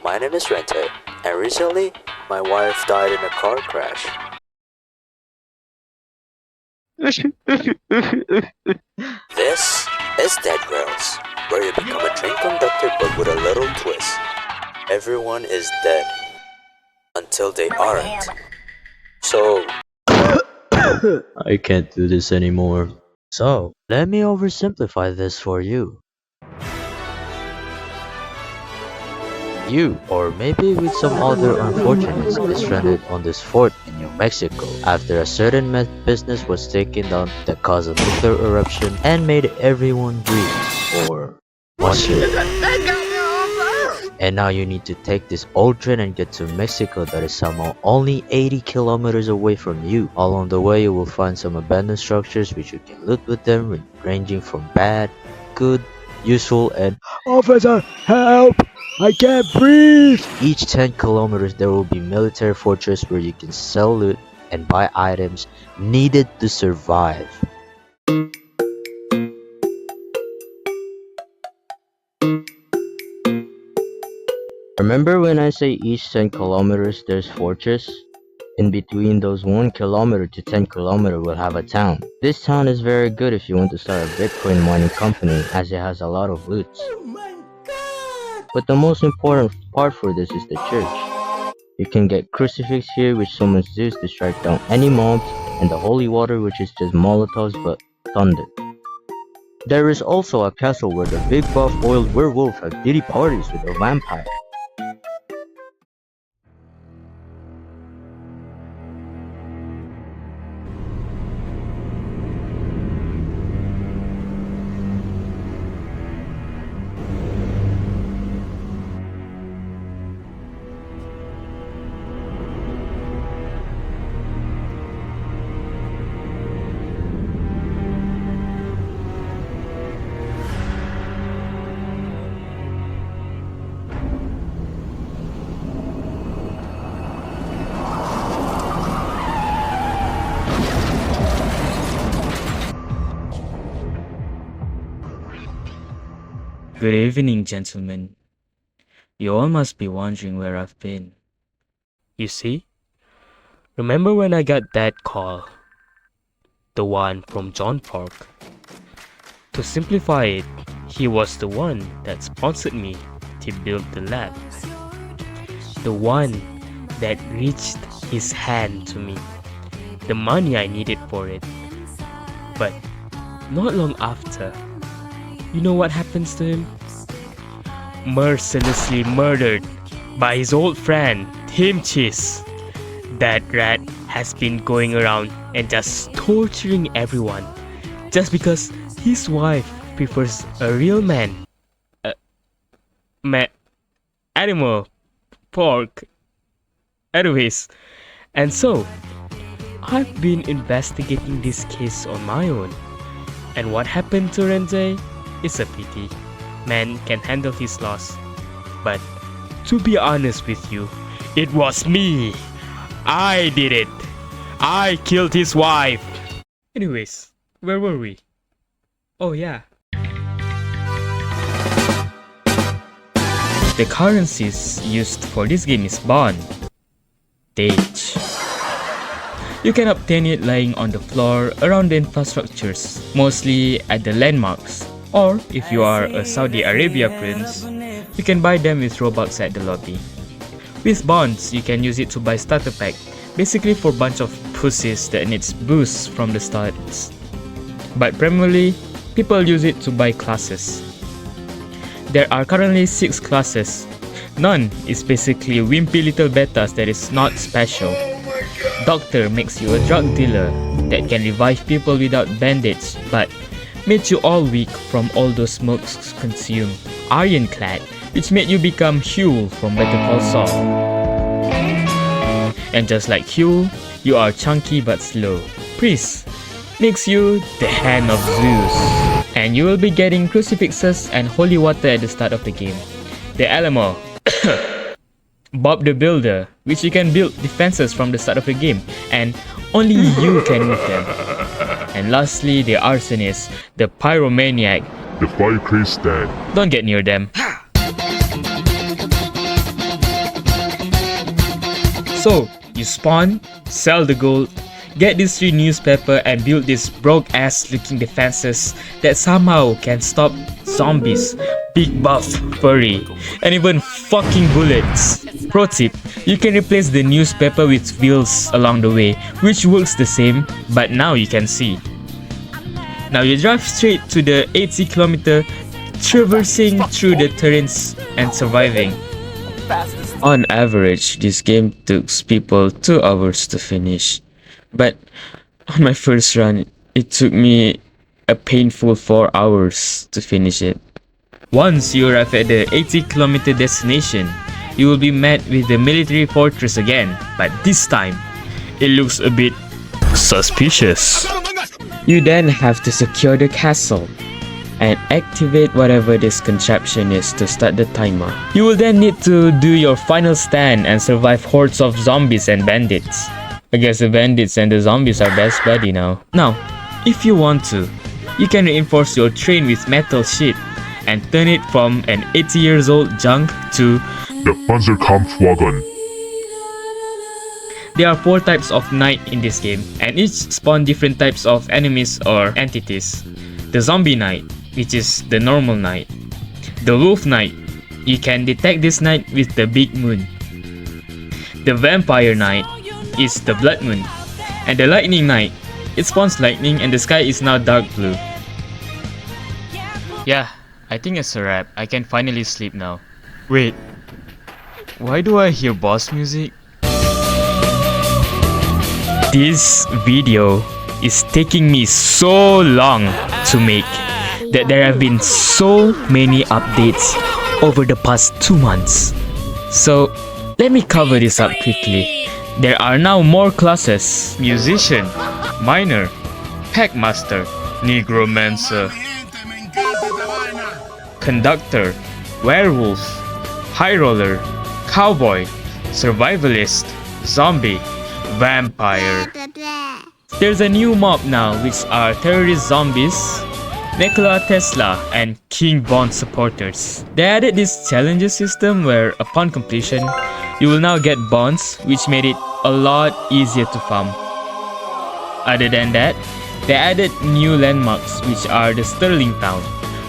My name is Rente, and recently, my wife died in a car crash. This is Dead Rails, where you become a train conductor but with a little twist. Everyone is dead, until they aren't. So, I can't do this anymore. So, let me oversimplify this for you. You, or maybe with some other unfortunates, is stranded on this fort in New Mexico after a certain business was taken down that caused a nuclear eruption and made everyone breathe, or was it? And now you need to take this old train and get to Mexico that is somehow only 80 kilometers away from you. Along the way you will find some abandoned structures which you can loot with them, ranging from bad, good, useful, and "Officer, help! I can't breathe!" Each 10 kilometers there will be military fortress where you can sell loot and buy items needed to survive. Remember when I say each 10 kilometers there's fortress? In between those 1 kilometer to 10 kilometer will have a town. This town is very good if you want to start a Bitcoin mining company as it has a lot of loot. But the most important part for this is the church. You can get crucifix here which summons Zeus to strike down any mobs, and the holy water which is just molotovs but thunder. There is also a castle where the big buff oiled werewolf have ditty parties with a vampire. Good evening, gentlemen. You all must be wondering where I've been. You see? Remember when I got that call? The one from John Park. To simplify it, he was the one that sponsored me to build the lab. The one that reached his hand to me. The money I needed for it. But not long after, you know what happens to him? Mercilessly murdered by his old friend, Tim Cheese. That rat has been going around and just torturing everyone just because his wife prefers a real man. Animal. Pork. Anyways, and so, I've been investigating this case on my own. And what happened to Rente? It's a pity. Man can handle his loss. But to be honest with you, it was me. I did it. I killed his wife. Anyways, where were we? Oh yeah. The currencies used for this game is bond. Dage. You can obtain it lying on the floor around the infrastructures, mostly at the landmarks. Or, if you are a Saudi Arabia prince, you can buy them with Robux at the lobby. With bonds, you can use it to buy starter pack, basically for bunch of pussies that needs boosts from the starts. But primarily, people use it to buy classes. There are currently 6 classes. None is basically wimpy little betas that is not special. Doctor makes you a drug dealer that can revive people without bandage, but made you all weak from all those smokes consumed. Ironclad, which made you become Hugh from Better Call Saul. And just like Hugh, you are chunky but slow. Priest makes you the hand of Zeus. And you will be getting crucifixes and holy water at the start of the game. The Alamo. Bob the Builder, which you can build defenses from the start of the game, and only you can move them. And lastly, the Arsonist, the Pyromaniac, the fire craze dad. Don't get near them. So, you spawn, sell the gold, get this 3 newspaper and build this broke ass looking defenses that somehow can stop zombies, big buff, furry, and even fucking bullets. Pro tip, you can replace the newspaper with wheels along the way, which works the same, but now you can see. Now you drive straight to the 80km, traversing through the terrains and surviving. On average, this game took people 2 hours to finish, but on my first run, it took me a painful 4 hours to finish it. Once you arrive at the 80km destination, you will be met with the military fortress again, but this time, it looks a bit suspicious. You then have to secure the castle and activate whatever this contraption is to start the timer. You will then need to do your final stand and survive hordes of zombies and bandits. I guess the bandits and the zombies are best buddy now. Now, if you want to, you can reinforce your train with metal sheet and turn it from an 80 years old junk to the Panzerkampfwagen. There are 4 types of knight in this game, and each spawn different types of enemies or entities. The zombie knight, which is the normal knight. The wolf knight, you can detect this knight with the big moon. The vampire knight is the blood moon. And the lightning knight, it spawns lightning and the sky is now dark blue. Yeah, I think it's a wrap. I can finally sleep now. Wait, why do I hear boss music? This video is taking me so long to make that there have been so many updates over the past 2 months. So let me cover this up quickly. There are now more classes: musician, miner, packmaster, negromancer, conductor, werewolf, high roller, cowboy, survivalist, zombie, vampire. There's a new mob now, which are terrorist zombies, Nikola Tesla, and King Bond supporters. They added this challenges system where upon completion, you will now get bonds, which made it a lot easier to farm. Other than that, they added new landmarks, which are the Sterling Town,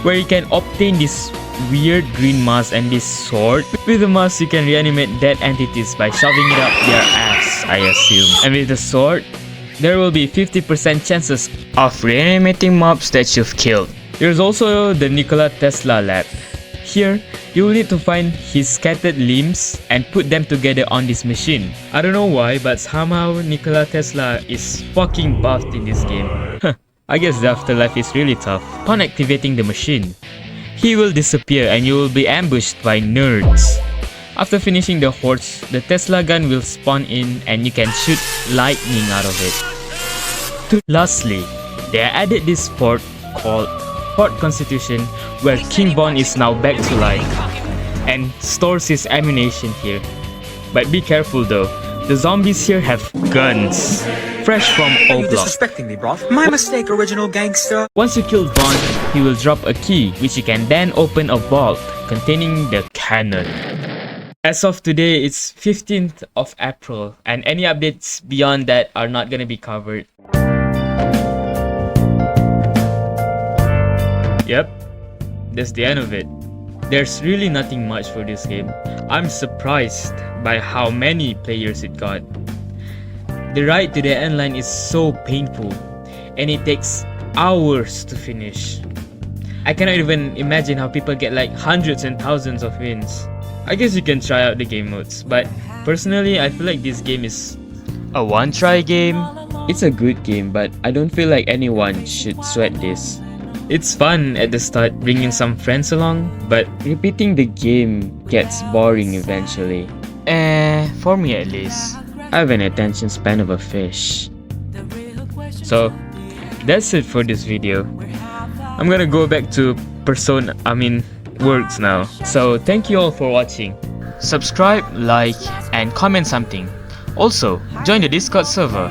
where you can obtain this weird green mask and this sword. With the mask, you can reanimate dead entities by shoving it up their ass, I assume. And with the sword, there will be 50% chances of reanimating mobs that you've killed. There's also the Nikola Tesla lab. Here, you will need to find his scattered limbs and put them together on this machine. I don't know why, but somehow Nikola Tesla is fucking buffed in this game. I guess the afterlife is really tough. Upon activating the machine, he will disappear and you will be ambushed by nerds. After finishing the hordes, the Tesla gun will spawn in and you can shoot lightning out of it. Lastly, they added this fort called Fort Constitution, where King Bond is now back to life and stores his ammunition here. But be careful though, the zombies here have guns, fresh from OverSimplified. Disrespecting me, bro. My mistake, original gangster. Once you kill Bond, he will drop a key, which you can then open a vault containing the cannon. As of today, it's 15th of April, and any updates beyond that are not gonna be covered. Yep, that's the end of it. There's really nothing much for this game. I'm surprised by how many players it got. The ride to the end line is so painful, and it takes hours to finish. I cannot even imagine how people get like hundreds and thousands of wins. I guess you can try out the game modes, but personally I feel like this game is a one-try game. It's a good game, but I don't feel like anyone should sweat this. It's fun at the start bringing some friends along, but repeating the game gets boring eventually. For me at least. I have an attention span of a fish. So, that's it for this video. I'm gonna go back to words now. So, thank you all for watching. Subscribe, like, and comment something. Also, join the Discord server.